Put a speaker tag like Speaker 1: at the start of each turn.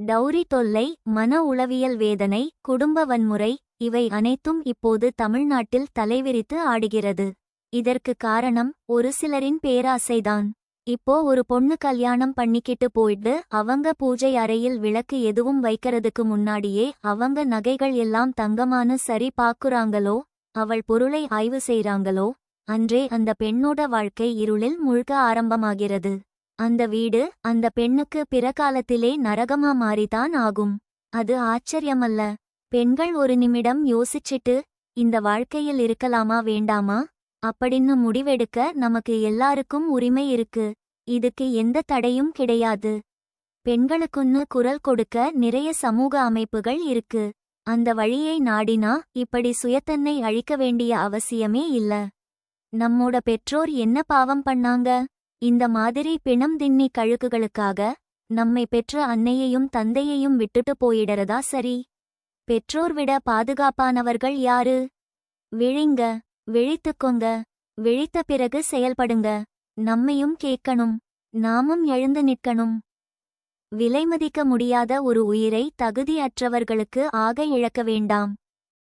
Speaker 1: Dowry தொல்லை, மன உளவியல் வேதனை, குடும்ப வன்முறை, இவை அனைத்தும் இப்போது தமிழ்நாட்டில் தலைவிரித்து ஆடுகிறது. இதற்கு காரணம் ஒரு சிலரின் பேராசைதான். இப்போ ஒரு பொண்ணு கல்யாணம் பண்ணிக்கிட்டு போயிட்டு அவங்க பூஜை அறையில் விளக்கு எதுவும் வைக்கிறதுக்கு முன்னாடியே அவங்க நகைகள் எல்லாம் தங்கமானு சரி பாக்குறாங்களோ, அவள் பொருளை ஆய்வு செய்றாங்களோ, அன்றே அந்த பெண்ணோட வாழ்க்கை இருளில் முழுக ஆரம்பமாகிறது. அந்த வீடு அந்த பெண்ணுக்கு பிறகாலத்திலே நரகமா மாறிதான் ஆகும். அது ஆச்சரியமல்ல. பெண்கள் ஒரு நிமிடம் யோசிச்சிட்டு இந்த வாழ்க்கையில் இருக்கலாமா வேண்டாமா அப்படின்னு முடிவெடுக்க நமக்கு எல்லாருக்கும் உரிமை இருக்கு. இதுக்கு எந்த தடையும் கிடையாது. பெண்களுக்குன்னு குரல் கொடுக்க நிறைய சமூக அமைப்புகள் இருக்கு. அந்த வழியை நாடினா இப்படி சுயத்தன்னை அழிக்க வேண்டிய அவசியமே இல்ல. நம்மோட பெற்றோர் என்ன பாவம் பண்ணாங்க? இந்த மாதிரி பிணம் தின்னி கழுகுகளுக்காக நம்மை பெற்ற அன்னையையும் தந்தையையும் விட்டுட்டு போயிடறதா சரி? பெற்றோர் விட பாதுகாப்பானவர்கள் யாரு? விழிங்க, விழித்துக்கொங்க, விழித்த பிறகு செயல்படுங்க. நம்மையும் கேட்கணும், நாமும் எழுந்து நிற்கணும். விலைமதிக்க முடியாத ஒரு உயிரை தகுதியற்றவர்களுக்கு ஆக இழக்க வேண்டாம்.